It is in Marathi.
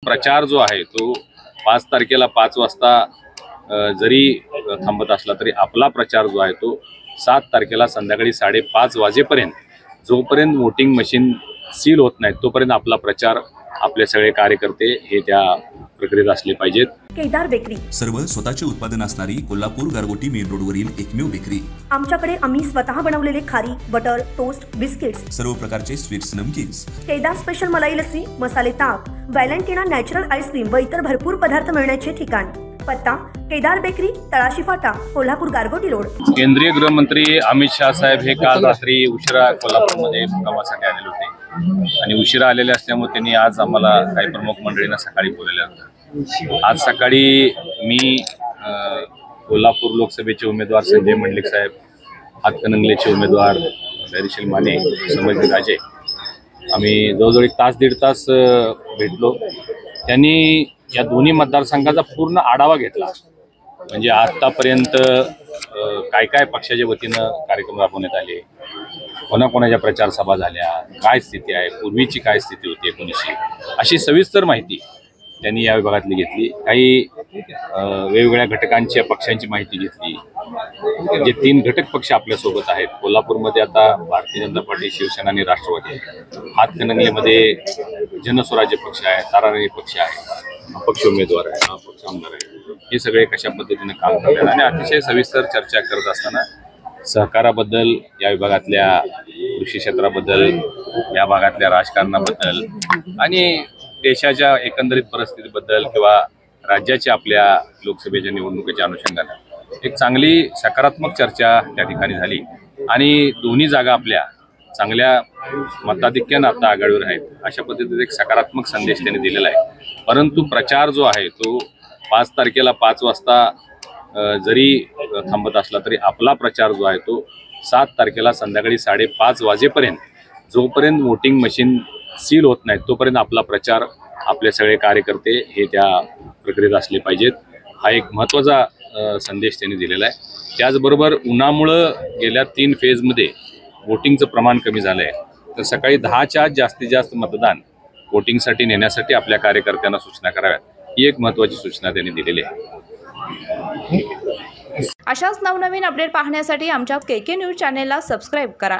प्रचार जो आहे तो 5 तारखेला 5 वाजता जरी थांबत असला तरी आपला प्रचार जो आहे तो 7 तारखेला संध्याकाळी 5:30 वाजेपर्यंत, जोपर्यंत वोटिंग मशीन सील होत नाही तोपर्यंत आपला प्रचार, आपले सगळे कार्यकर्ते हे त्या प्रक्रियेत असले पाहिजेत। केदार बेकरी, सर्व स्वतःचे उत्पादन असणारी कोल्हापूर गारगोटी मेन रोडवरील एकमेव बेकरी। आमच्याकडे आम्ही स्वतः बनवलेले खारी, बटर, टोस्ट, बिस्किट्स, सर्व प्रकारचे स्वीट्स, नमकीन्स, केदार स्पेशल मलाई लस्सी, मसाले ताक, व्हॅलेंटिना नॅचरल आईस्क्रीम व इतर भरपूर पदार्थ मिळण्याचे ठिकाण। पत्ता केदार बेकरी, तळाशी फाटा, कोल्हापूर गारगोटी रोड। केंद्रीय गृहमंत्री अमित शाह साहेब हे काल रात्री उशिरा कोल्हापूरमध्ये मुक्कामासाठी आलेले होते आणि उशिरा आलेले असल्यामुळे त्यांनी आज आम्हाला काही प्रमुख मंडळींना सकाळी बोलवलं होतं। आज सकाळी मी कोल्हापूर लोकसभेचे उमेदवार संजय मंडलिक साहेब, हातकणंगलेचे उमेदवार धैर्यशील माने, समज राजे, आम्ही जवळजवळ 1 तास 1.5 तास भेटलो। त्यांनी या दोन्ही मतदारसंघाचा पूर्ण आढावा घेतला, म्हणजे आतापर्यंत काय काय पक्षाच्या वतीनं कार्यक्रम राबवण्यात आले, कोणाकोणाच्या प्रचार सभा झाल्या, काय स्थिती आहे, पूर्वीची काय स्थिती होती 1900, अशी सविस्तर माहिती त्यांनी या विभागातली घेतली। काही वेगवेगळ्या घटकांच्या पक्षांची माहिती घेतली। जे 3 घटक पक्ष आपल्यासोबत आहेत कोल्हापूरमध्ये आता, भारतीय जनता पार्टी, शिवसेना आणि राष्ट्रवादी। हातकणंगलेमध्ये जनस्वराज्य पक्ष आहे, ताराराणी पक्ष आहे, अपक्ष उमेदवार आहे, अपक्ष आमदार आहे, हे सगळे कशा पद्धतीने काम करतात आणि अतिशय सविस्तर चर्चा करत असताना सहकाराबद्दल, या विभागातल्या कृषी क्षेत्राबद्दल, या भागातल्या राजकारणाबद्दल आणि देशाच्या एकंदरीत परिस्थितीबद्दल किंवा राज्याच्या आपल्या लोकसभेच्या निवडणुकीच्या अनुषंगाने एक चांगली सकारात्मक चर्चा त्या ठिकाणी झाली आणि दोन्ही जागा आपल्या चांगल्या मताधिक्यानं आता आघाडीवर आहेत, अशा पद्धतीचा एक सकारात्मक संदेश त्यांनी दिलेला आहे। परंतु प्रचार जो आहे तो 5 तारखेला 5 वाजता जरी थांबत असला तरी आपला प्रचार जो आहे तो 7 तारखेला संध्याकाळी 5:30 वाजेपर्यंत, जोपर्यंत वोटिंग मशीन सील होत नाही तोपर्यंत आपला प्रचार, आपले सगळे कार्यकर्ते हे त्या प्रक्रियेत असले पाहिजेत, हा एक महत्त्वाचा संदेश त्यांनी दिलेला आहे। त्याचबरोबर उन्हामुळं गेल्या 3 फेजमध्ये वोटिंगचं प्रमाण कमी झालं आहे, तर सकाळी 10च्या आत जास्तीत जास्त मतदान वोटिंगसाठी नेण्यासाठी आपल्या कार्यकर्त्यांना सूचना कराव्यात, ही एक महत्त्वाची सूचना त्यांनी दिलेली आहे। अशाच नवनवीन अपडेट पाहण्यासाठी आमच्या KK न्यूज चॅनेलला सबस्क्राईब करा।